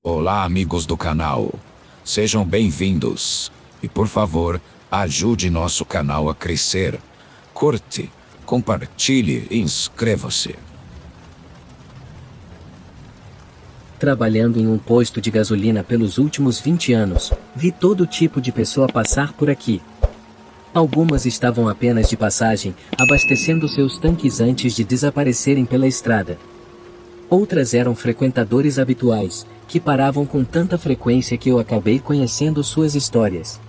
Olá, amigos do canal. Sejam bem-vindos. E por favor, ajude nosso canal a crescer. Curte, compartilhe e inscreva-se. Trabalhando em um posto de gasolina pelos últimos 20 anos, vi todo tipo de pessoa passar por aqui. Algumas estavam apenas de passagem, abastecendo seus tanques antes de desaparecerem pela estrada. Outras eram frequentadores habituais, que paravam com tanta frequência que eu acabei conhecendo suas histórias.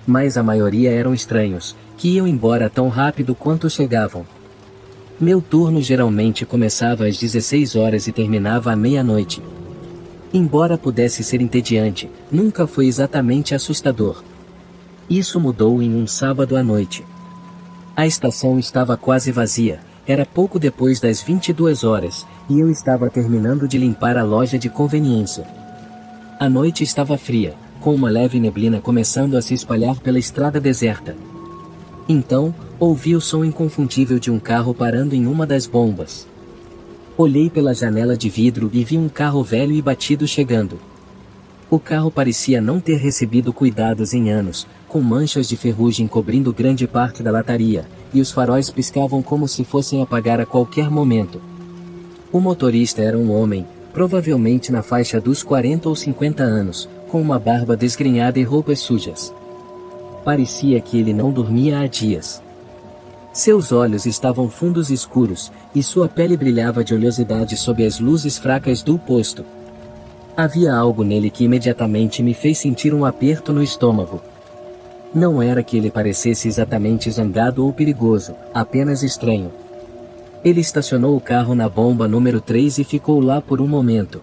Mas a maioria eram estranhos, que iam embora tão rápido quanto chegavam. Meu turno geralmente começava às 16 horas e terminava à meia-noite. Embora pudesse ser entediante, nunca foi exatamente assustador. Isso mudou em um sábado à noite. A estação estava quase vazia, era pouco depois das 22 horas, e eu estava terminando de limpar a loja de conveniência. A noite estava fria, com uma leve neblina começando a se espalhar pela estrada deserta. Então, ouvi o som inconfundível de um carro parando em uma das bombas. Olhei pela janela de vidro e vi um carro velho e batido chegando. O carro parecia não ter recebido cuidados em anos, com manchas de ferrugem cobrindo grande parte da lataria, e os faróis piscavam como se fossem apagar a qualquer momento. O motorista era um homem, provavelmente na faixa dos 40 ou 50 anos, com uma barba desgrenhada e roupas sujas. Parecia que ele não dormia há dias. Seus olhos estavam fundos escuros, e sua pele brilhava de oleosidade sob as luzes fracas do posto. Havia algo nele que imediatamente me fez sentir um aperto no estômago. Não era que ele parecesse exatamente zangado ou perigoso, apenas estranho. Ele estacionou o carro na bomba número 3 e ficou lá por um momento.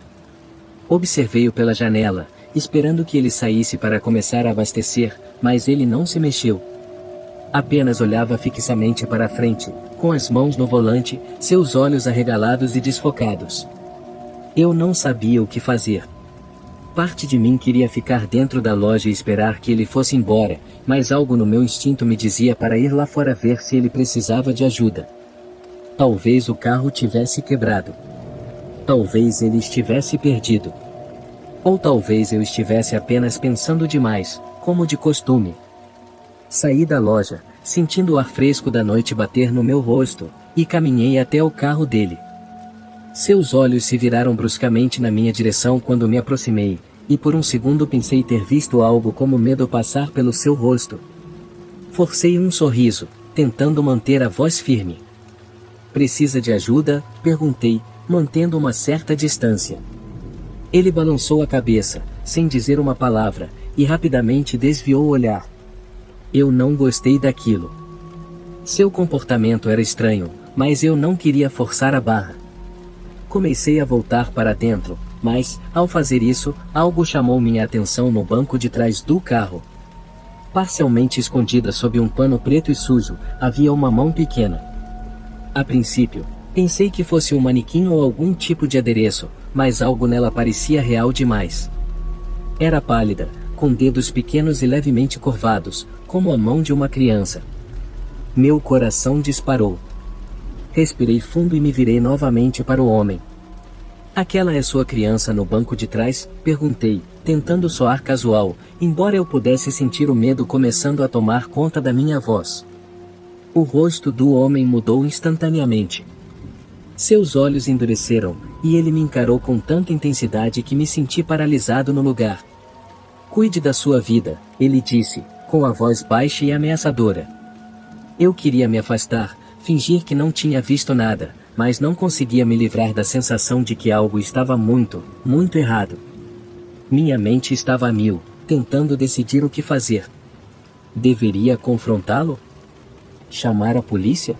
Observei-o pela janela, esperando que ele saísse para começar a abastecer, mas ele não se mexeu. Apenas olhava fixamente para a frente, com as mãos no volante, seus olhos arregalados e desfocados. Eu não sabia o que fazer. Parte de mim queria ficar dentro da loja e esperar que ele fosse embora, mas algo no meu instinto me dizia para ir lá fora ver se ele precisava de ajuda. Talvez o carro tivesse quebrado. Talvez ele estivesse perdido. Ou talvez eu estivesse apenas pensando demais, como de costume. Saí da loja, sentindo o ar fresco da noite bater no meu rosto, e caminhei até o carro dele. Seus olhos se viraram bruscamente na minha direção quando me aproximei, e por um segundo pensei ter visto algo como medo passar pelo seu rosto. Forcei um sorriso, tentando manter a voz firme. "Precisa de ajuda?" perguntei, mantendo uma certa distância. Ele balançou a cabeça, sem dizer uma palavra, e rapidamente desviou o olhar. Eu não gostei daquilo. Seu comportamento era estranho, mas eu não queria forçar a barra. Comecei a voltar para dentro, mas, ao fazer isso, algo chamou minha atenção no banco de trás do carro. Parcialmente escondida sob um pano preto e sujo, havia uma mão pequena. A princípio, pensei que fosse um manequim ou algum tipo de adereço, mas algo nela parecia real demais. Era pálida, com dedos pequenos e levemente curvados, como a mão de uma criança. Meu coração disparou. Respirei fundo e me virei novamente para o homem. "Aquela é sua criança no banco de trás?" perguntei, tentando soar casual, embora eu pudesse sentir o medo começando a tomar conta da minha voz. O rosto do homem mudou instantaneamente. Seus olhos endureceram, e ele me encarou com tanta intensidade que me senti paralisado no lugar. "Cuide da sua vida", ele disse, com a voz baixa e ameaçadora. Eu queria me afastar, fingir que não tinha visto nada, mas não conseguia me livrar da sensação de que algo estava muito, muito errado. Minha mente estava a mil, tentando decidir o que fazer. Deveria confrontá-lo? Chamar a polícia?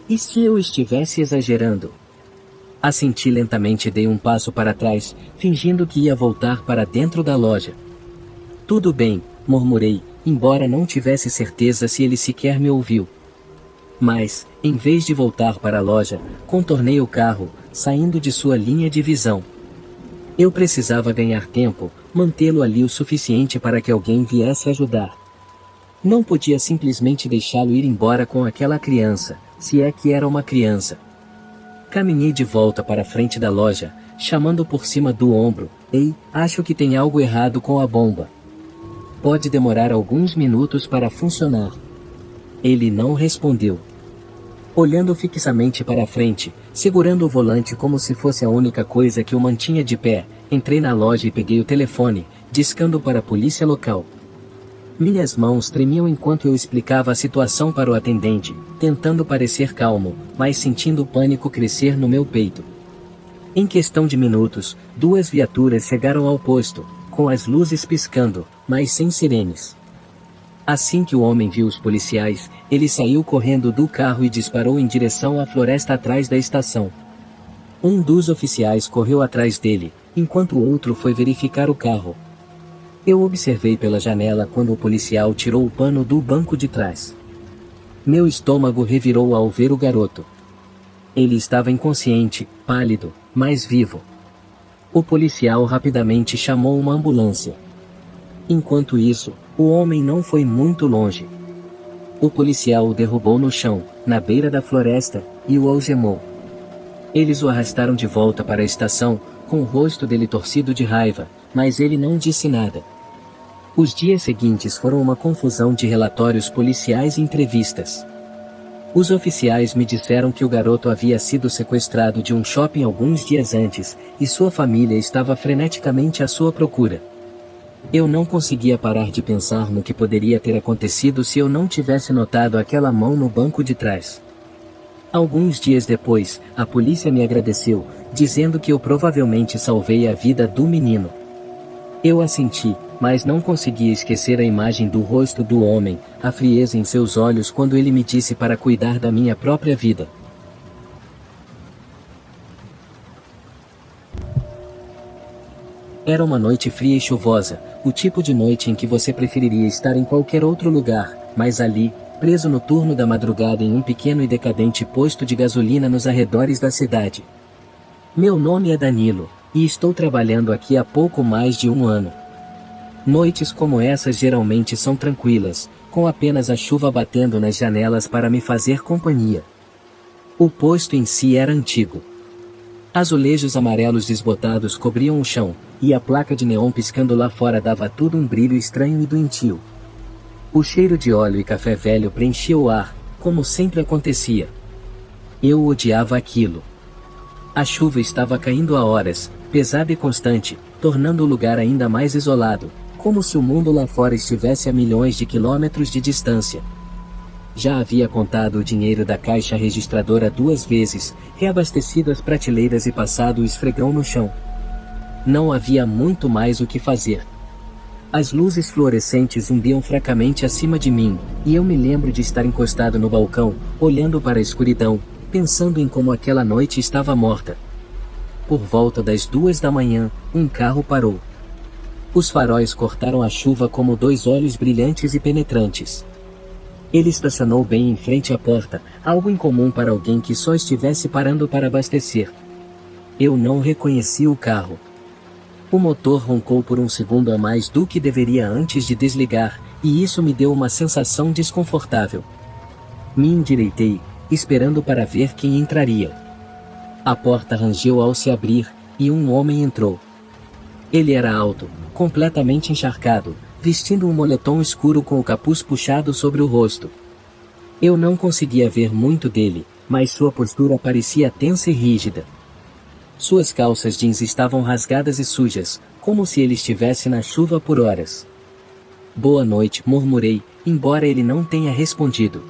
E se eu estivesse exagerando? Assenti lentamente e dei um passo para trás, fingindo que ia voltar para dentro da loja. "Tudo bem", murmurei, embora não tivesse certeza se ele sequer me ouviu. Mas, em vez de voltar para a loja, contornei o carro, saindo de sua linha de visão. Eu precisava ganhar tempo, mantê-lo ali o suficiente para que alguém viesse ajudar. Não podia simplesmente deixá-lo ir embora com aquela criança, se é que era uma criança. Caminhei de volta para a frente da loja, chamando por cima do ombro: "Ei, acho que tem algo errado com a bomba. Pode demorar alguns minutos para funcionar." Ele não respondeu. Olhando fixamente para a frente, segurando o volante como se fosse a única coisa que o mantinha de pé, entrei na loja e peguei o telefone, discando para a polícia local. Minhas mãos tremiam enquanto eu explicava a situação para o atendente, tentando parecer calmo, mas sentindo o pânico crescer no meu peito. Em questão de minutos, 2 viaturas chegaram ao posto, com as luzes piscando, mas sem sirenes. Assim que o homem viu os policiais, ele saiu correndo do carro e disparou em direção à floresta atrás da estação. Um dos oficiais correu atrás dele, enquanto o outro foi verificar o carro. Eu observei pela janela quando o policial tirou o pano do banco de trás. Meu estômago revirou ao ver o garoto. Ele estava inconsciente, pálido, mas vivo. O policial rapidamente chamou uma ambulância. Enquanto isso, o homem não foi muito longe. O policial o derrubou no chão, na beira da floresta, e o algemou. Eles o arrastaram de volta para a estação, com o rosto dele torcido de raiva, mas ele não disse nada. Os dias seguintes foram uma confusão de relatórios policiais e entrevistas. Os oficiais me disseram que o garoto havia sido sequestrado de um shopping alguns dias antes, e sua família estava freneticamente à sua procura. Eu não conseguia parar de pensar no que poderia ter acontecido se eu não tivesse notado aquela mão no banco de trás. Alguns dias depois, a polícia me agradeceu, dizendo que eu provavelmente salvei a vida do menino. Eu assenti, mas não conseguia esquecer a imagem do rosto do homem, a frieza em seus olhos quando ele me disse para cuidar da minha própria vida. Era uma noite fria e chuvosa, o tipo de noite em que você preferiria estar em qualquer outro lugar, mas ali, preso no turno da madrugada em um pequeno e decadente posto de gasolina nos arredores da cidade. Meu nome é Danilo, e estou trabalhando aqui há pouco mais de 1 ano. Noites como essas geralmente são tranquilas, com apenas a chuva batendo nas janelas para me fazer companhia. O posto em si era antigo. Azulejos amarelos desbotados cobriam o chão, e a placa de neon piscando lá fora dava tudo um brilho estranho e doentio. O cheiro de óleo e café velho preenchia o ar, como sempre acontecia. Eu odiava aquilo. A chuva estava caindo há horas, pesada e constante, tornando o lugar ainda mais isolado, como se o mundo lá fora estivesse a milhões de quilômetros de distância. Já havia contado o dinheiro da caixa registradora 2 vezes, reabastecido as prateleiras e passado o esfregão no chão. Não havia muito mais o que fazer. As luzes fluorescentes zumbiam fracamente acima de mim, e eu me lembro de estar encostado no balcão, olhando para a escuridão, pensando em como aquela noite estava morta. Por volta das 2 da manhã, um carro parou. Os faróis cortaram a chuva como 2 olhos brilhantes e penetrantes. Ele estacionou bem em frente à porta, algo incomum para alguém que só estivesse parando para abastecer. Eu não reconheci o carro. O motor roncou por um segundo a mais do que deveria antes de desligar, e isso me deu uma sensação desconfortável. Me endireitei, esperando para ver quem entraria. A porta rangeu ao se abrir, e um homem entrou. Ele era alto, completamente encharcado, vestindo um moletom escuro com o capuz puxado sobre o rosto. Eu não conseguia ver muito dele, mas sua postura parecia tensa e rígida. Suas calças jeans estavam rasgadas e sujas, como se ele estivesse na chuva por horas. "Boa noite", murmurei, embora ele não tenha respondido.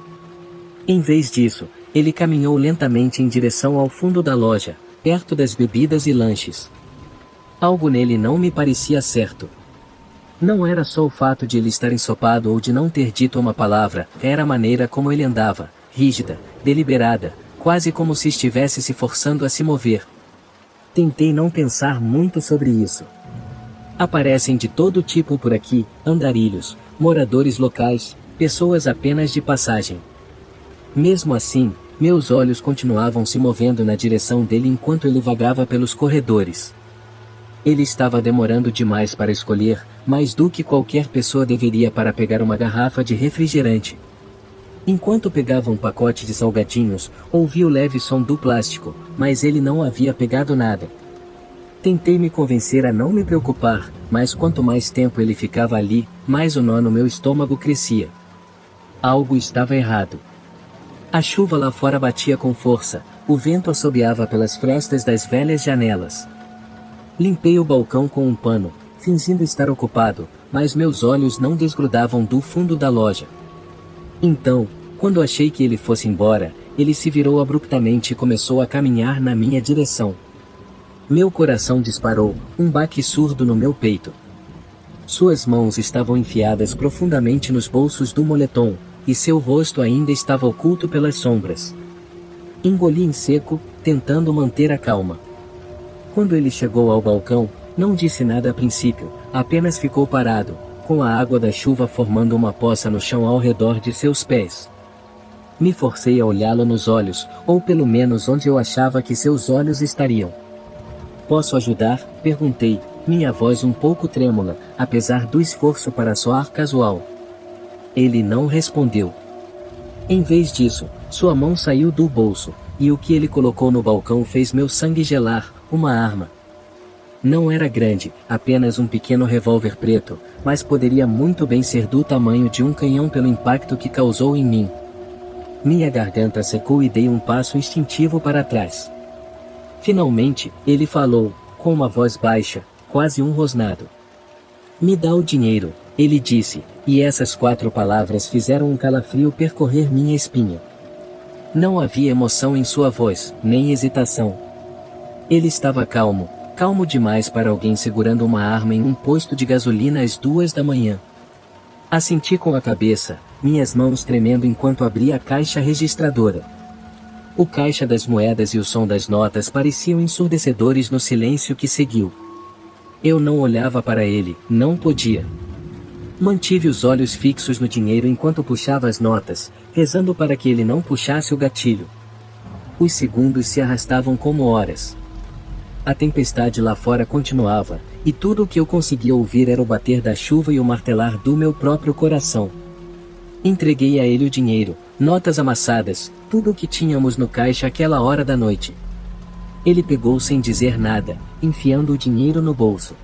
Em vez disso, ele caminhou lentamente em direção ao fundo da loja, perto das bebidas e lanches. Algo nele não me parecia certo. Não era só o fato de ele estar ensopado ou de não ter dito uma palavra, era a maneira como ele andava, rígida, deliberada, quase como se estivesse se forçando a se mover. Tentei não pensar muito sobre isso. Aparecem de todo tipo por aqui, andarilhos, moradores locais, pessoas apenas de passagem. Mesmo assim, meus olhos continuavam se movendo na direção dele enquanto ele vagava pelos corredores. Ele estava demorando demais para escolher, mais do que qualquer pessoa deveria para pegar uma garrafa de refrigerante. Enquanto pegava um pacote de salgadinhos, ouvi o leve som do plástico, mas ele não havia pegado nada. Tentei me convencer a não me preocupar, mas quanto mais tempo ele ficava ali, mais o nó no meu estômago crescia. Algo estava errado. A chuva lá fora batia com força, o vento assobiava pelas frestas das velhas janelas. Limpei o balcão com um pano, fingindo estar ocupado, mas meus olhos não desgrudavam do fundo da loja. Então, quando achei que ele fosse embora, ele se virou abruptamente e começou a caminhar na minha direção. Meu coração disparou, um baque surdo no meu peito. Suas mãos estavam enfiadas profundamente nos bolsos do moletom, e seu rosto ainda estava oculto pelas sombras. Engoli em seco, tentando manter a calma. Quando ele chegou ao balcão, não disse nada a princípio, apenas ficou parado, com a água da chuva formando uma poça no chão ao redor de seus pés. Me forcei a olhá-lo nos olhos, ou pelo menos onde eu achava que seus olhos estariam. "Posso ajudar?", perguntei, minha voz um pouco trêmula, apesar do esforço para soar casual. Ele não respondeu. Em vez disso, sua mão saiu do bolso, e o que ele colocou no balcão fez meu sangue gelar, uma arma. Não era grande, apenas um pequeno revólver preto, mas poderia muito bem ser do tamanho de um canhão pelo impacto que causou em mim. Minha garganta secou e dei um passo instintivo para trás. Finalmente, ele falou, com uma voz baixa, quase um rosnado. "Me dá o dinheiro", ele disse, e essas 4 palavras fizeram um calafrio percorrer minha espinha. Não havia emoção em sua voz, nem hesitação. Ele estava calmo, calmo demais para alguém segurando uma arma em um posto de gasolina às 2 da manhã. Assenti com a cabeça, minhas mãos tremendo enquanto abria a caixa registradora. O caixa das moedas e o som das notas pareciam ensurdecedores no silêncio que seguiu. Eu não olhava para ele, não podia. Mantive os olhos fixos no dinheiro enquanto puxava as notas, rezando para que ele não puxasse o gatilho. Os segundos se arrastavam como horas. A tempestade lá fora continuava, e tudo o que eu conseguia ouvir era o bater da chuva e o martelar do meu próprio coração. Entreguei a ele o dinheiro, notas amassadas, tudo o que tínhamos no caixa àquela hora da noite. Ele pegou sem dizer nada, enfiando o dinheiro no bolso.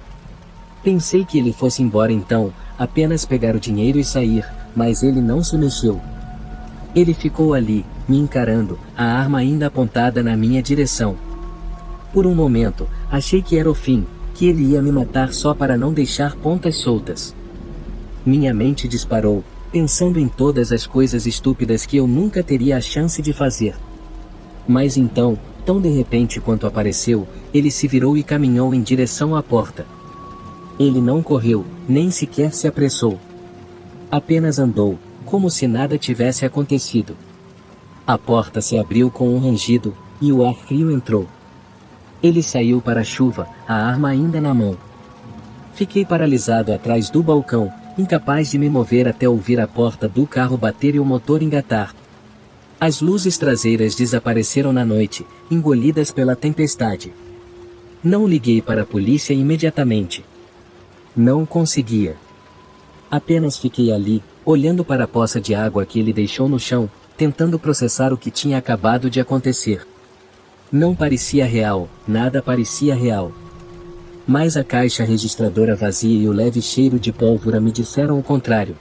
Pensei que ele fosse embora então, apenas pegar o dinheiro e sair, mas ele não se mexeu. Ele ficou ali, me encarando, a arma ainda apontada na minha direção. Por um momento, achei que era o fim, que ele ia me matar só para não deixar pontas soltas. Minha mente disparou, pensando em todas as coisas estúpidas que eu nunca teria a chance de fazer. Mas então, tão de repente quanto apareceu, ele se virou e caminhou em direção à porta. Ele não correu, nem sequer se apressou. Apenas andou, como se nada tivesse acontecido. A porta se abriu com um rangido, e o ar frio entrou. Ele saiu para a chuva, a arma ainda na mão. Fiquei paralisado atrás do balcão, incapaz de me mover até ouvir a porta do carro bater e o motor engatar. As luzes traseiras desapareceram na noite, engolidas pela tempestade. Não liguei para a polícia imediatamente. Não conseguia. Apenas fiquei ali, olhando para a poça de água que ele deixou no chão, tentando processar o que tinha acabado de acontecer. Não parecia real, nada parecia real. Mas a caixa registradora vazia e o leve cheiro de pólvora me disseram o contrário.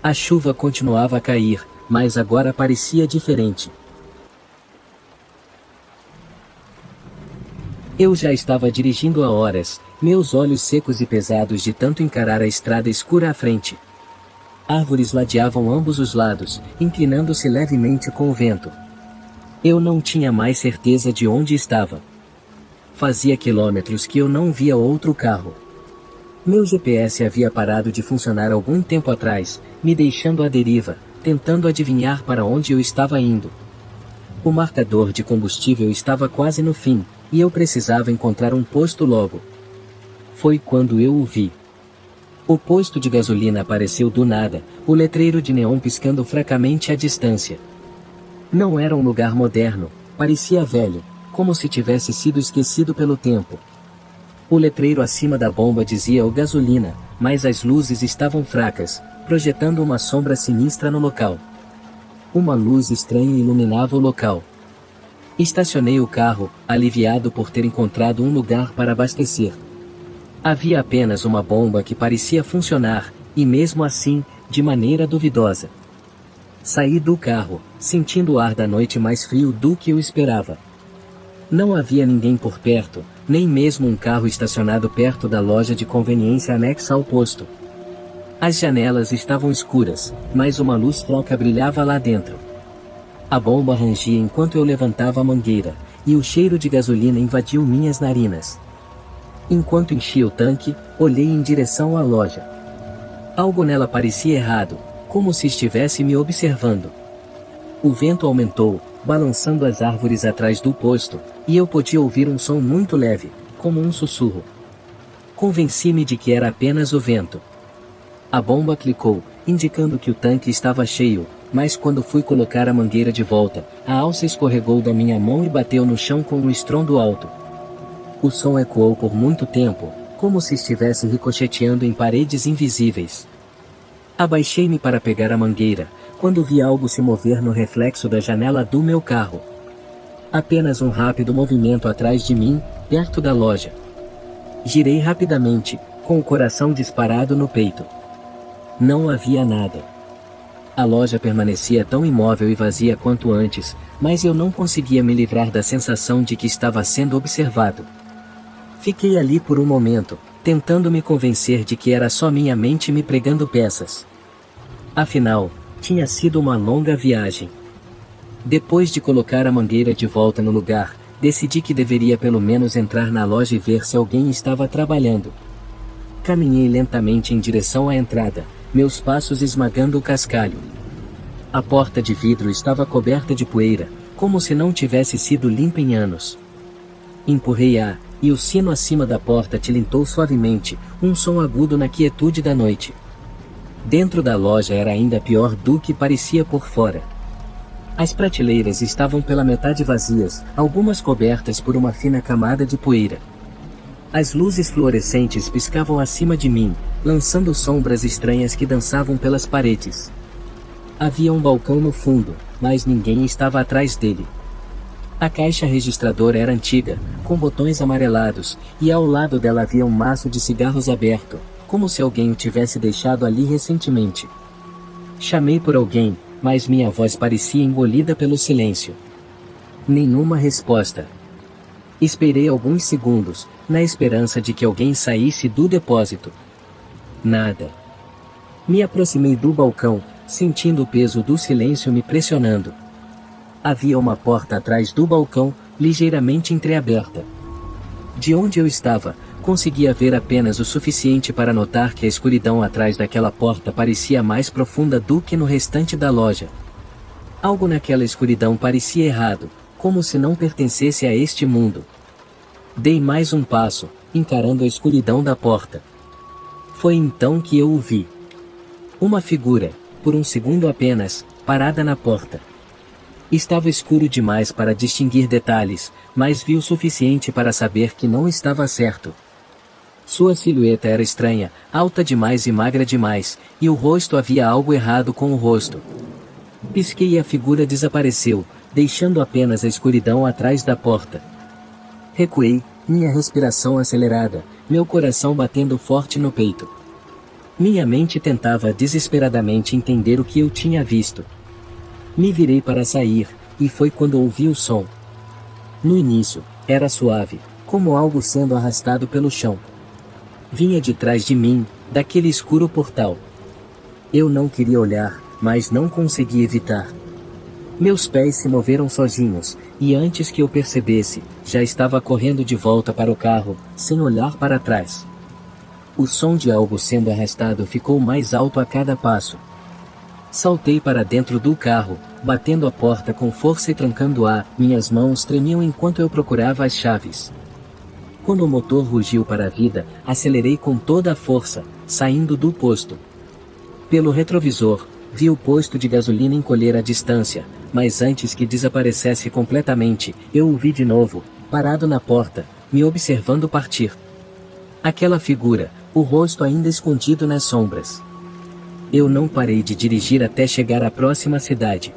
A chuva continuava a cair, mas agora parecia diferente. Eu já estava dirigindo há horas, meus olhos secos e pesados de tanto encarar a estrada escura à frente. Árvores ladeavam ambos os lados, inclinando-se levemente com o vento. Eu não tinha mais certeza de onde estava. Fazia quilômetros que eu não via outro carro. Meu GPS havia parado de funcionar algum tempo atrás, me deixando à deriva, tentando adivinhar para onde eu estava indo. O marcador de combustível estava quase no fim, e eu precisava encontrar um posto logo. Foi quando eu o vi. O posto de gasolina apareceu do nada, o letreiro de neon piscando fracamente à distância. Não era um lugar moderno, parecia velho, como se tivesse sido esquecido pelo tempo. O letreiro acima da bomba dizia o gasolina, mas as luzes estavam fracas, projetando uma sombra sinistra no local. Uma luz estranha iluminava o local. Estacionei o carro, aliviado por ter encontrado um lugar para abastecer. Havia apenas uma bomba que parecia funcionar, e mesmo assim, de maneira duvidosa. Saí do carro, sentindo o ar da noite mais frio do que eu esperava. Não havia ninguém por perto, nem mesmo um carro estacionado perto da loja de conveniência anexa ao posto. As janelas estavam escuras, mas uma luz fraca brilhava lá dentro. A bomba rangia enquanto eu levantava a mangueira, e o cheiro de gasolina invadiu minhas narinas. Enquanto enchia o tanque, olhei em direção à loja. Algo nela parecia errado, como se estivesse me observando. O vento aumentou, balançando as árvores atrás do posto, e eu podia ouvir um som muito leve, como um sussurro. Convenci-me de que era apenas o vento. A bomba clicou, indicando que o tanque estava cheio, mas quando fui colocar a mangueira de volta, a alça escorregou da minha mão e bateu no chão com um estrondo alto. O som ecoou por muito tempo, como se estivesse ricocheteando em paredes invisíveis. Abaixei-me para pegar a mangueira, quando vi algo se mover no reflexo da janela do meu carro. Apenas um rápido movimento atrás de mim, perto da loja. Girei rapidamente, com o coração disparado no peito. Não havia nada. A loja permanecia tão imóvel e vazia quanto antes, mas eu não conseguia me livrar da sensação de que estava sendo observado. Fiquei ali por um momento, tentando me convencer de que era só minha mente me pregando peças. Afinal, tinha sido uma longa viagem. Depois de colocar a mangueira de volta no lugar, decidi que deveria pelo menos entrar na loja e ver se alguém estava trabalhando. Caminhei lentamente em direção à entrada, meus passos esmagando o cascalho. A porta de vidro estava coberta de poeira, como se não tivesse sido limpa em anos. Empurrei-a, e o sino acima da porta tilintou suavemente, um som agudo na quietude da noite. Dentro da loja era ainda pior do que parecia por fora. As prateleiras estavam pela metade vazias, algumas cobertas por uma fina camada de poeira. As luzes fluorescentes piscavam acima de mim, lançando sombras estranhas que dançavam pelas paredes. Havia um balcão no fundo, mas ninguém estava atrás dele. A caixa registradora era antiga, com botões amarelados, e ao lado dela havia um maço de cigarros aberto, como se alguém o tivesse deixado ali recentemente. Chamei por alguém, mas minha voz parecia engolida pelo silêncio. Nenhuma resposta. Esperei alguns segundos, na esperança de que alguém saísse do depósito. Nada. Me aproximei do balcão, sentindo o peso do silêncio me pressionando. Havia uma porta atrás do balcão, ligeiramente entreaberta. De onde eu estava, conseguia ver apenas o suficiente para notar que a escuridão atrás daquela porta parecia mais profunda do que no restante da loja. Algo naquela escuridão parecia errado, como se não pertencesse a este mundo. Dei mais um passo, encarando a escuridão da porta. Foi então que eu o vi. Uma figura, por um segundo apenas, parada na porta. Estava escuro demais para distinguir detalhes, mas vi o suficiente para saber que não estava certo. Sua silhueta era estranha, alta demais e magra demais, e o rosto havia algo errado com o rosto. Pisquei e a figura desapareceu, deixando apenas a escuridão atrás da porta. Recuei, minha respiração acelerada, meu coração batendo forte no peito. Minha mente tentava desesperadamente entender o que eu tinha visto. Me virei para sair, e foi quando ouvi o som. No início, era suave, como algo sendo arrastado pelo chão. Vinha de trás de mim, daquele escuro portal. Eu não queria olhar, mas não consegui evitar. Meus pés se moveram sozinhos, e antes que eu percebesse, já estava correndo de volta para o carro, sem olhar para trás. O som de algo sendo arrastado ficou mais alto a cada passo. Saltei para dentro do carro, batendo a porta com força e trancando-a. Minhas mãos tremiam enquanto eu procurava as chaves. Quando o motor rugiu para a vida, acelerei com toda a força, saindo do posto. Pelo retrovisor, vi o posto de gasolina encolher a distância, mas antes que desaparecesse completamente, eu o vi de novo, parado na porta, me observando partir. Aquela figura, o rosto ainda escondido nas sombras. Eu não parei de dirigir até chegar à próxima cidade.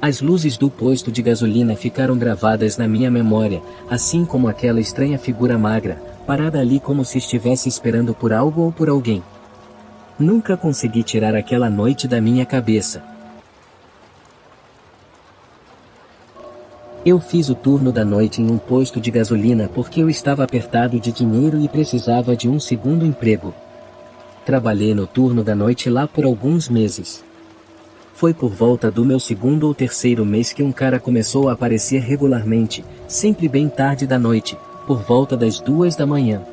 As luzes do posto de gasolina ficaram gravadas na minha memória, assim como aquela estranha figura magra, parada ali como se estivesse esperando por algo ou por alguém. Nunca consegui tirar aquela noite da minha cabeça. Eu fiz o turno da noite em um posto de gasolina porque eu estava apertado de dinheiro e precisava de um segundo emprego. Trabalhei no turno da noite lá por alguns meses. Foi por volta do meu segundo ou terceiro mês que um cara começou a aparecer regularmente, sempre bem tarde da noite, por volta das 2 da manhã.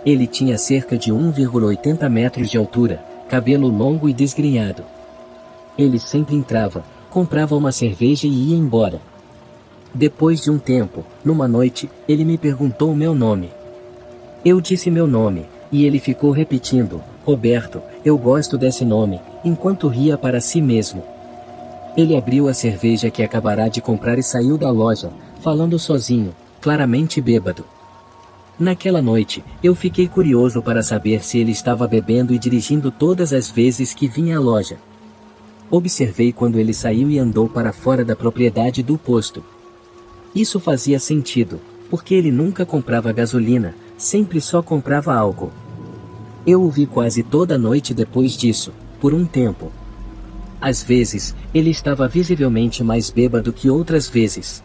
Ele tinha cerca de 1,80 metros de altura, cabelo longo e desgrenhado. Ele sempre entrava, comprava uma cerveja e ia embora. Depois de um tempo, numa noite, ele me perguntou meu nome. Eu disse meu nome, e ele ficou repetindo, Roberto, eu gosto desse nome, enquanto ria para si mesmo. Ele abriu a cerveja que acabará de comprar e saiu da loja, falando sozinho, claramente bêbado. Naquela noite, eu fiquei curioso para saber se ele estava bebendo e dirigindo todas as vezes que vinha à loja. Observei quando ele saiu e andou para fora da propriedade do posto. Isso fazia sentido, porque ele nunca comprava gasolina, sempre só comprava álcool. Eu o vi quase toda noite depois disso, por um tempo. Às vezes, ele estava visivelmente mais bêbado que outras vezes.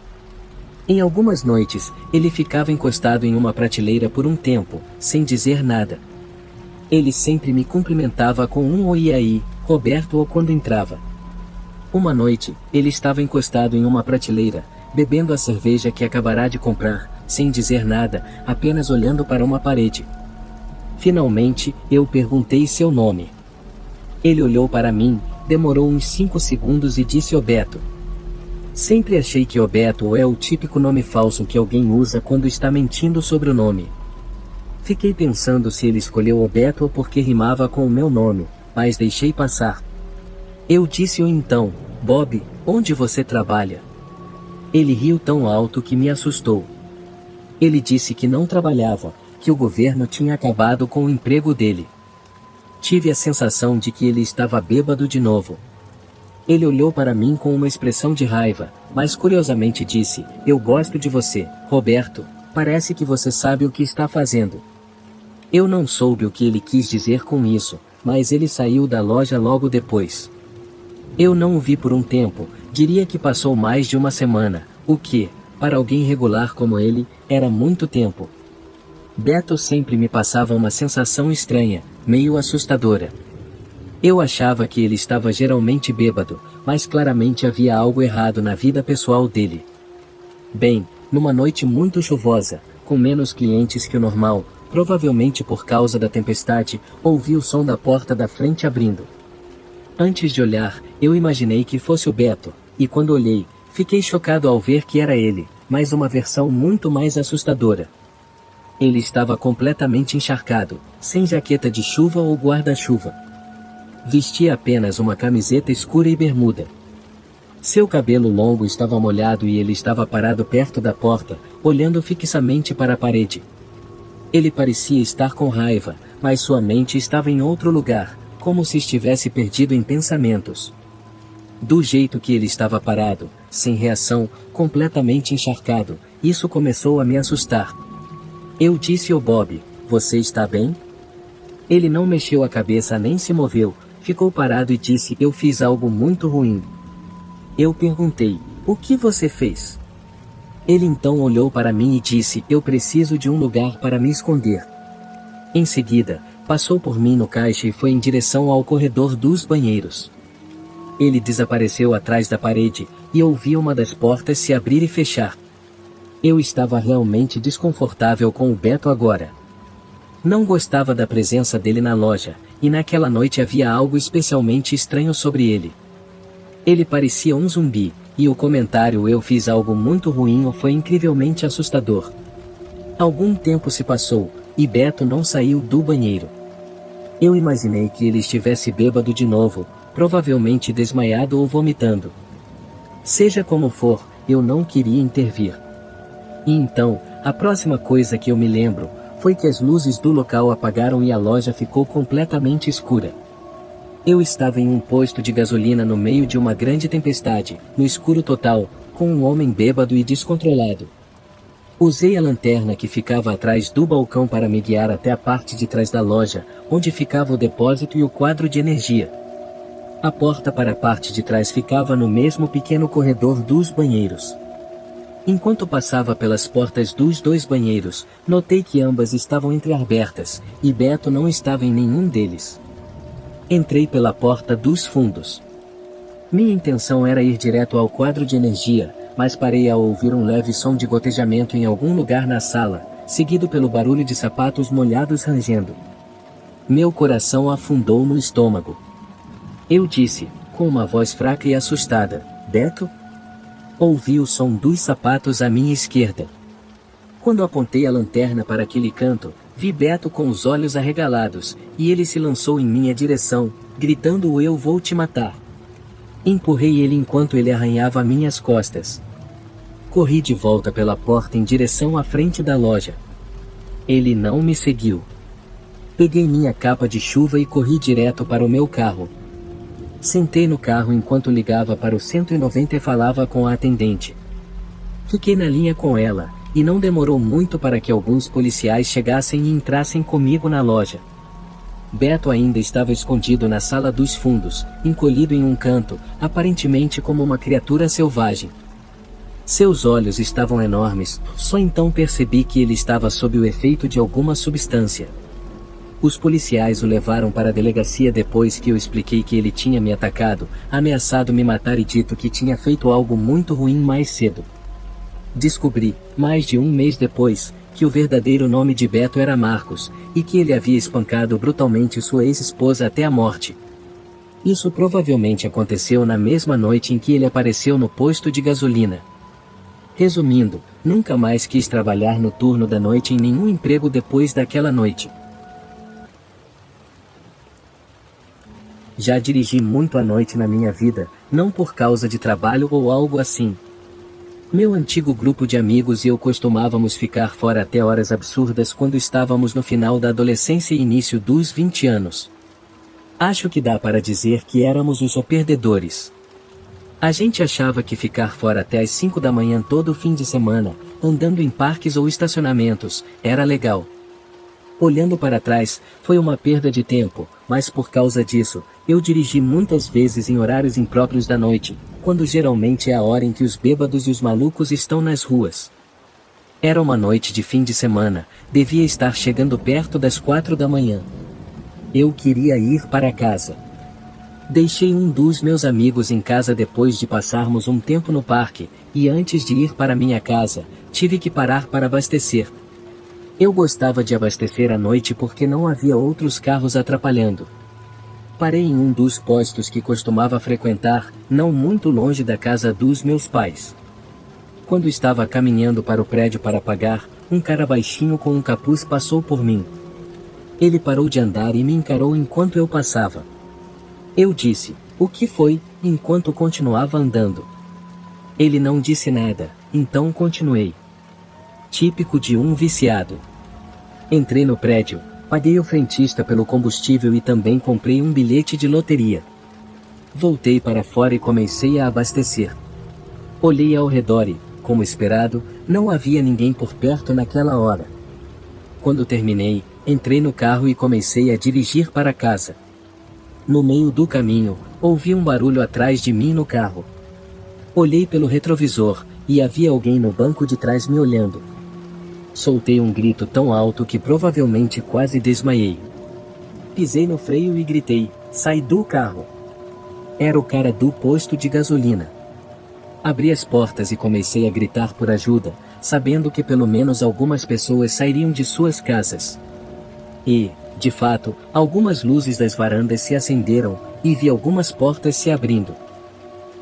Em algumas noites, ele ficava encostado em uma prateleira por um tempo, sem dizer nada. Ele sempre me cumprimentava com um oi aí, Roberto, ou quando entrava. Uma noite, ele estava encostado em uma prateleira, bebendo a cerveja que acabará de comprar, sem dizer nada, apenas olhando para uma parede. Finalmente, eu perguntei seu nome. Ele olhou para mim, demorou uns 5 segundos e disse Obeto. Sempre achei que Obeto é o típico nome falso que alguém usa quando está mentindo sobre o nome. Fiquei pensando se ele escolheu Obeto ou porque rimava com o meu nome, mas deixei passar. Eu disse-o então, Bob, onde você trabalha? Ele riu tão alto que me assustou. Ele disse que não trabalhava, que o governo tinha acabado com o emprego dele. Tive a sensação de que ele estava bêbado de novo. Ele olhou para mim com uma expressão de raiva, mas curiosamente disse, eu gosto de você, Roberto, parece que você sabe o que está fazendo. Eu não soube o que ele quis dizer com isso, mas ele saiu da loja logo depois. Eu não o vi por um tempo, diria que passou mais de uma semana, o que, para alguém regular como ele, era muito tempo. Beto sempre me passava uma sensação estranha, meio assustadora. Eu achava que ele estava geralmente bêbado, mas claramente havia algo errado na vida pessoal dele. Bem, numa noite muito chuvosa, com menos clientes que o normal, provavelmente por causa da tempestade, ouvi o som da porta da frente abrindo. Antes de olhar, eu imaginei que fosse o Beto, e quando olhei, fiquei chocado ao ver que era ele, mas uma versão muito mais assustadora. Ele estava completamente encharcado, sem jaqueta de chuva ou guarda-chuva. Vestia apenas uma camiseta escura e bermuda. Seu cabelo longo estava molhado e ele estava parado perto da porta, olhando fixamente para a parede. Ele parecia estar com raiva, mas sua mente estava em outro lugar, como se estivesse perdido em pensamentos. Do jeito que ele estava parado, sem reação, completamente encharcado, isso começou a me assustar. Eu disse ao Bob, você está bem? Ele não mexeu a cabeça nem se moveu, ficou parado e disse, eu fiz algo muito ruim. Eu perguntei, o que você fez? Ele então olhou para mim e disse, eu preciso de um lugar para me esconder. Em seguida, passou por mim no caixa e foi em direção ao corredor dos banheiros. Ele desapareceu atrás da parede, e ouvi uma das portas se abrir e fechar. Eu estava realmente desconfortável com o Beto agora. Não gostava da presença dele na loja, e naquela noite havia algo especialmente estranho sobre ele. Ele parecia um zumbi, e o comentário eu fiz algo muito ruim foi incrivelmente assustador. Algum tempo se passou, e Beto não saiu do banheiro. Eu imaginei que ele estivesse bêbado de novo, provavelmente desmaiado ou vomitando. Seja como for, eu não queria intervir. E então, a próxima coisa que eu me lembro, foi que as luzes do local apagaram e a loja ficou completamente escura. Eu estava em um posto de gasolina no meio de uma grande tempestade, no escuro total, com um homem bêbado e descontrolado. Usei a lanterna que ficava atrás do balcão para me guiar até a parte de trás da loja, onde ficava o depósito e o quadro de energia. A porta para a parte de trás ficava no mesmo pequeno corredor dos banheiros. Enquanto passava pelas portas dos dois banheiros, notei que ambas estavam entreabertas, e Beto não estava em nenhum deles. Entrei pela porta dos fundos. Minha intenção era ir direto ao quadro de energia, mas parei ao ouvir um leve som de gotejamento em algum lugar na sala, seguido pelo barulho de sapatos molhados rangendo. Meu coração afundou no estômago. Eu disse, com uma voz fraca e assustada, Beto? Ouvi o som dos sapatos à minha esquerda. Quando apontei a lanterna para aquele canto, vi Beto com os olhos arregalados, e ele se lançou em minha direção, gritando: "Eu vou te matar!" Empurrei ele enquanto ele arranhava minhas costas. Corri de volta pela porta em direção à frente da loja. Ele não me seguiu. Peguei minha capa de chuva e corri direto para o meu carro. Sentei no carro enquanto ligava para o 190 e falava com a atendente. Fiquei na linha com ela, e não demorou muito para que alguns policiais chegassem e entrassem comigo na loja. Beto ainda estava escondido na sala dos fundos, encolhido em um canto, aparentemente como uma criatura selvagem. Seus olhos estavam enormes, só então percebi que ele estava sob o efeito de alguma substância. Os policiais o levaram para a delegacia depois que eu expliquei que ele tinha me atacado, ameaçado me matar e dito que tinha feito algo muito ruim mais cedo. Descobri, mais de um mês depois, que o verdadeiro nome de Beto era Marcos, e que ele havia espancado brutalmente sua ex-esposa até a morte. Isso provavelmente aconteceu na mesma noite em que ele apareceu no posto de gasolina. Resumindo, nunca mais quis trabalhar no turno da noite em nenhum emprego depois daquela noite. Já dirigi muito à noite na minha vida, não por causa de trabalho ou algo assim. Meu antigo grupo de amigos e eu costumávamos ficar fora até horas absurdas quando estávamos no final da adolescência e início dos 20 anos. Acho que dá para dizer que éramos os perdedores. A gente achava que ficar fora até às 5 da manhã todo fim de semana, andando em parques ou estacionamentos, era legal. Olhando para trás, foi uma perda de tempo, mas por causa disso, eu dirigi muitas vezes em horários impróprios da noite, quando geralmente é a hora em que os bêbados e os malucos estão nas ruas. Era uma noite de fim de semana, devia estar chegando perto das 4 da manhã. Eu queria ir para casa. Deixei um dos meus amigos em casa depois de passarmos um tempo no parque, e antes de ir para minha casa, tive que parar para abastecer. Eu gostava de abastecer à noite porque não havia outros carros atrapalhando. Parei em um dos postos que costumava frequentar, não muito longe da casa dos meus pais. Quando estava caminhando para o prédio para pagar, um cara baixinho com um capuz passou por mim. Ele parou de andar e me encarou enquanto eu passava. Eu disse, "O que foi?", enquanto continuava andando. Ele não disse nada, então continuei. Típico de um viciado. Entrei no prédio, paguei ao frentista pelo combustível e também comprei um bilhete de loteria. Voltei para fora e comecei a abastecer. Olhei ao redor e, como esperado, não havia ninguém por perto naquela hora. Quando terminei, entrei no carro e comecei a dirigir para casa. No meio do caminho, ouvi um barulho atrás de mim no carro. Olhei pelo retrovisor, e havia alguém no banco de trás me olhando. Soltei um grito tão alto que provavelmente quase desmaiei. Pisei no freio e gritei, "Sai do carro!" Era o cara do posto de gasolina. Abri as portas e comecei a gritar por ajuda, sabendo que pelo menos algumas pessoas sairiam de suas casas. E, de fato, algumas luzes das varandas se acenderam, e vi algumas portas se abrindo.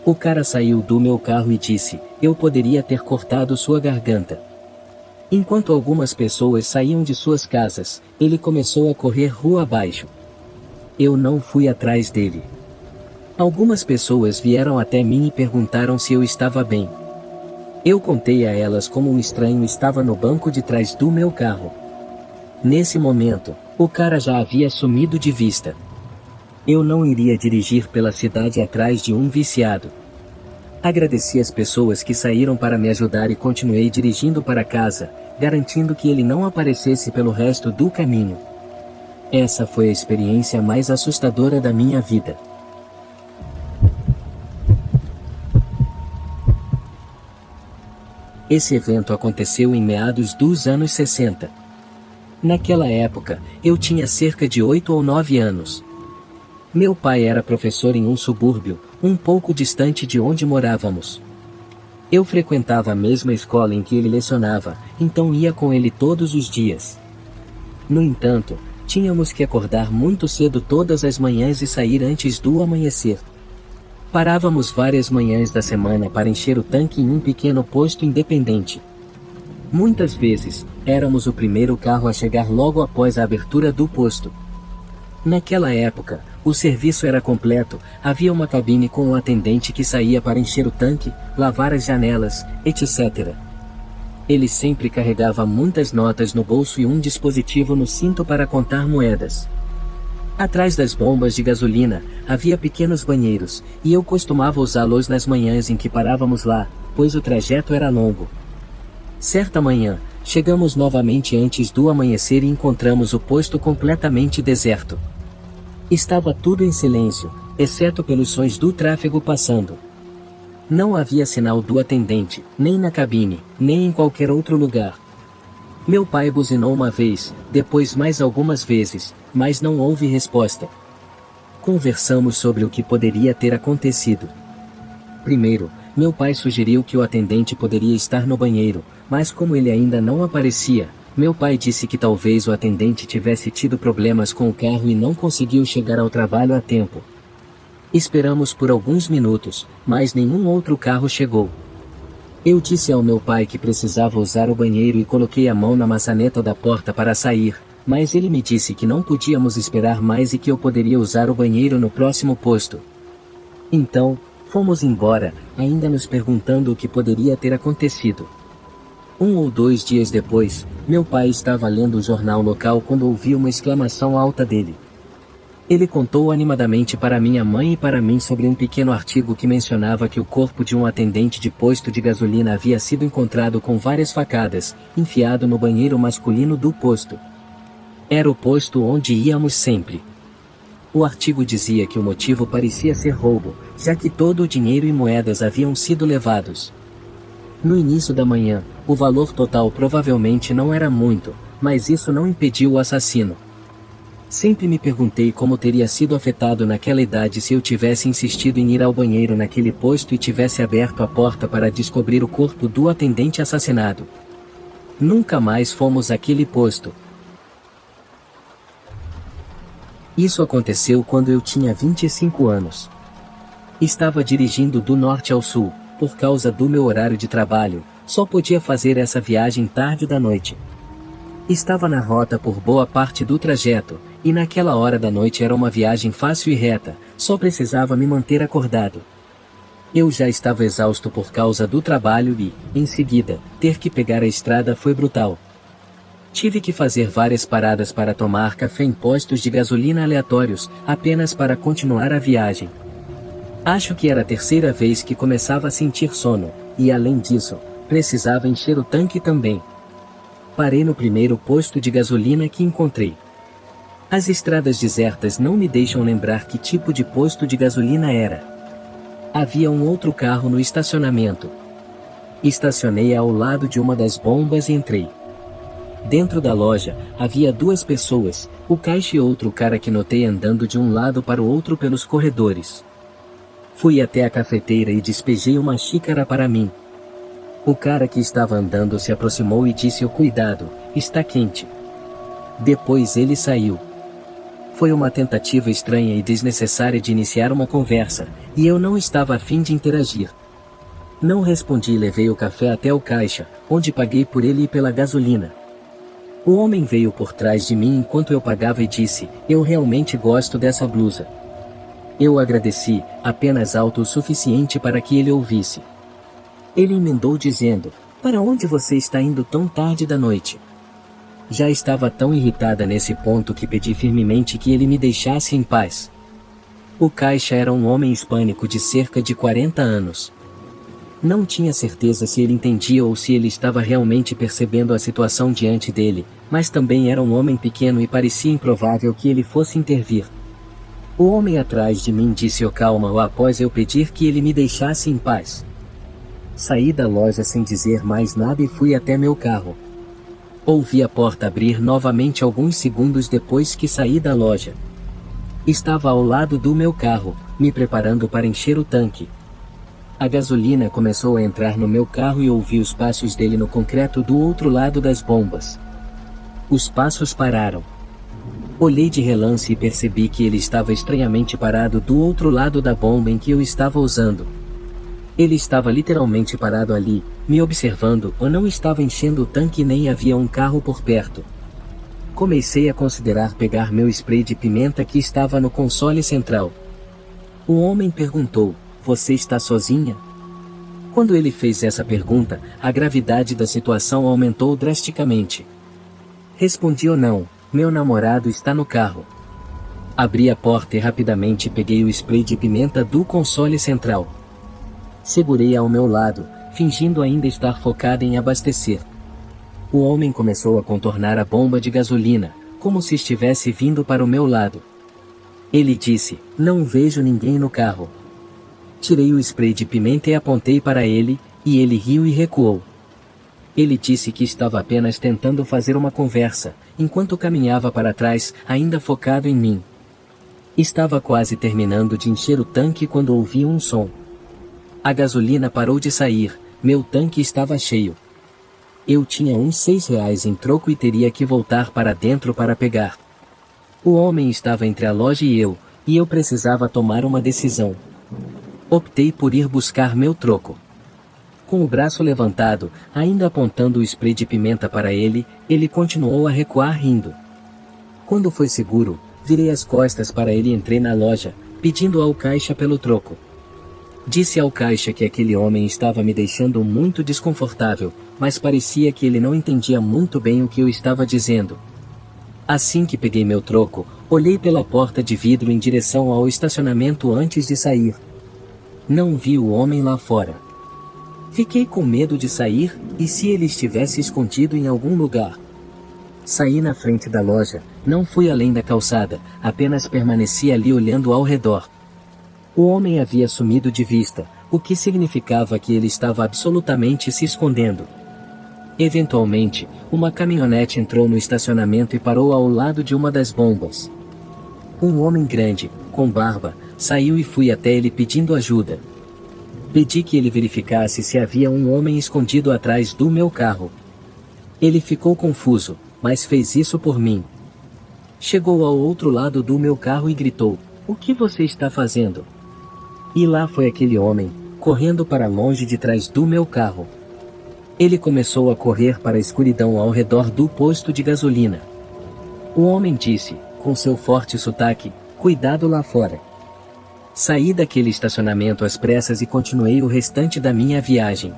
O cara saiu do meu carro e disse, "Eu poderia ter cortado sua garganta." Enquanto algumas pessoas saíam de suas casas, ele começou a correr rua abaixo. Eu não fui atrás dele. Algumas pessoas vieram até mim e perguntaram se eu estava bem. Eu contei a elas como um estranho estava no banco de trás do meu carro. Nesse momento, o cara já havia sumido de vista. Eu não iria dirigir pela cidade atrás de um viciado. Agradeci as pessoas que saíram para me ajudar e continuei dirigindo para casa, garantindo que ele não aparecesse pelo resto do caminho. Essa foi a experiência mais assustadora da minha vida. Esse evento aconteceu em meados dos anos 60. Naquela época, eu tinha cerca de 8 ou 9 anos. Meu pai era professor em um subúrbio, um pouco distante de onde morávamos. Eu frequentava a mesma escola em que ele lecionava, então ia com ele todos os dias. No entanto, tínhamos que acordar muito cedo todas as manhãs e sair antes do amanhecer. Parávamos várias manhãs da semana para encher o tanque em um pequeno posto independente. Muitas vezes, éramos o primeiro carro a chegar logo após a abertura do posto. Naquela época, o serviço era completo, havia uma cabine com um atendente que saía para encher o tanque, lavar as janelas, etc. Ele sempre carregava muitas notas no bolso e um dispositivo no cinto para contar moedas. Atrás das bombas de gasolina, havia pequenos banheiros, e eu costumava usá-los nas manhãs em que parávamos lá, pois o trajeto era longo. Certa manhã, chegamos novamente antes do amanhecer e encontramos o posto completamente deserto. Estava tudo em silêncio, exceto pelos sons do tráfego passando. Não havia sinal do atendente, nem na cabine, nem em qualquer outro lugar. Meu pai buzinou uma vez, depois mais algumas vezes, mas não houve resposta. Conversamos sobre o que poderia ter acontecido. Primeiro, meu pai sugeriu que o atendente poderia estar no banheiro, mas como ele ainda não aparecia, meu pai disse que talvez o atendente tivesse tido problemas com o carro e não conseguiu chegar ao trabalho a tempo. Esperamos por alguns minutos, mas nenhum outro carro chegou. Eu disse ao meu pai que precisava usar o banheiro e coloquei a mão na maçaneta da porta para sair, mas ele me disse que não podíamos esperar mais e que eu poderia usar o banheiro no próximo posto. Então, fomos embora, ainda nos perguntando o que poderia ter acontecido. 1 ou 2 dias depois, meu pai estava lendo o jornal local quando ouvi uma exclamação alta dele. Ele contou animadamente para minha mãe e para mim sobre um pequeno artigo que mencionava que o corpo de um atendente de posto de gasolina havia sido encontrado com várias facadas, enfiado no banheiro masculino do posto. Era o posto onde íamos sempre. O artigo dizia que o motivo parecia ser roubo, já que todo o dinheiro e moedas haviam sido levados. No início da manhã, o valor total provavelmente não era muito, mas isso não impediu o assassino. Sempre me perguntei como teria sido afetado naquela idade se eu tivesse insistido em ir ao banheiro naquele posto e tivesse aberto a porta para descobrir o corpo do atendente assassinado. Nunca mais fomos àquele posto. Isso aconteceu quando eu tinha 25 anos. Estava dirigindo do norte ao sul, por causa do meu horário de trabalho, só podia fazer essa viagem tarde da noite. Estava na rota por boa parte do trajeto, e naquela hora da noite era uma viagem fácil e reta, só precisava me manter acordado. Eu já estava exausto por causa do trabalho e, em seguida, ter que pegar a estrada foi brutal. Tive que fazer várias paradas para tomar café em postos de gasolina aleatórios, apenas para continuar a viagem. Acho que era a terceira vez que começava a sentir sono, e além disso, precisava encher o tanque também. Parei no primeiro posto de gasolina que encontrei. As estradas desertas não me deixam lembrar que tipo de posto de gasolina era. Havia um outro carro no estacionamento. Estacionei ao lado de uma das bombas e entrei. Dentro da loja, havia 2 pessoas, o caixa e outro cara que notei andando de um lado para o outro pelos corredores. Fui até a cafeteira e despejei uma xícara para mim. O cara que estava andando se aproximou e disse: "Cuidado, está quente." Depois ele saiu. Foi uma tentativa estranha e desnecessária de iniciar uma conversa, e eu não estava a fim de interagir. Não respondi e levei o café até o caixa, onde paguei por ele e pela gasolina. O homem veio por trás de mim enquanto eu pagava e disse: "Eu realmente gosto dessa blusa." Eu agradeci, apenas alto o suficiente para que ele ouvisse. Ele emendou dizendo: "Para onde você está indo tão tarde da noite?" Já estava tão irritada nesse ponto que pedi firmemente que ele me deixasse em paz. O caixa era um homem hispânico de cerca de 40 anos. Não tinha certeza se ele entendia ou se ele estava realmente percebendo a situação diante dele, mas também era um homem pequeno e parecia improvável que ele fosse intervir. O homem atrás de mim disse calma após eu pedir que ele me deixasse em paz. Saí da loja sem dizer mais nada e fui até meu carro. Ouvi a porta abrir novamente alguns segundos depois que saí da loja. Estava ao lado do meu carro, me preparando para encher o tanque. A gasolina começou a entrar no meu carro e ouvi os passos dele no concreto do outro lado das bombas. Os passos pararam. Olhei de relance e percebi que ele estava estranhamente parado do outro lado da bomba em que eu estava usando. Ele estava literalmente parado ali, me observando, ou não estava enchendo o tanque nem havia um carro por perto. Comecei a considerar pegar meu spray de pimenta que estava no console central. O homem perguntou: "Você está sozinha?" Quando ele fez essa pergunta, a gravidade da situação aumentou drasticamente. Respondi ou não, meu namorado está no carro. Abri a porta e rapidamente peguei o spray de pimenta do console central. Segurei ao meu lado, fingindo ainda estar focada em abastecer. O homem começou a contornar a bomba de gasolina, como se estivesse vindo para o meu lado. Ele disse: "Não vejo ninguém no carro." Tirei o spray de pimenta e apontei para ele, e ele riu e recuou. Ele disse que estava apenas tentando fazer uma conversa, enquanto caminhava para trás, ainda focado em mim. Estava quase terminando de encher o tanque quando ouvi um som. A gasolina parou de sair, meu tanque estava cheio. Eu tinha uns R$ 6 em troco e teria que voltar para dentro para pegar. O homem estava entre a loja e eu precisava tomar uma decisão. Optei por ir buscar meu troco. Com o braço levantado, ainda apontando o spray de pimenta para ele, ele continuou a recuar rindo. Quando foi seguro, virei as costas para ele e entrei na loja, pedindo ao caixa pelo troco. Disse ao caixa que aquele homem estava me deixando muito desconfortável, mas parecia que ele não entendia muito bem o que eu estava dizendo. Assim que peguei meu troco, olhei pela porta de vidro em direção ao estacionamento antes de sair. Não vi o homem lá fora. Fiquei com medo de sair, e se ele estivesse escondido em algum lugar? Saí na frente da loja, não fui além da calçada, apenas permaneci ali olhando ao redor. O homem havia sumido de vista, o que significava que ele estava absolutamente se escondendo. Eventualmente, uma caminhonete entrou no estacionamento e parou ao lado de uma das bombas. Um homem grande, com barba, saiu e fui até ele pedindo ajuda. Pedi que ele verificasse se havia um homem escondido atrás do meu carro. Ele ficou confuso, mas fez isso por mim. Chegou ao outro lado do meu carro e gritou: "O que você está fazendo?" E lá foi aquele homem, correndo para longe de trás do meu carro. Ele começou a correr para a escuridão ao redor do posto de gasolina. O homem disse, com seu forte sotaque: "Cuidado lá fora." Saí daquele estacionamento às pressas e continuei o restante da minha viagem.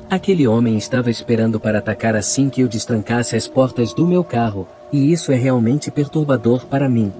Aquele homem estava esperando para atacar assim que eu destrancasse as portas do meu carro, e isso é realmente perturbador para mim.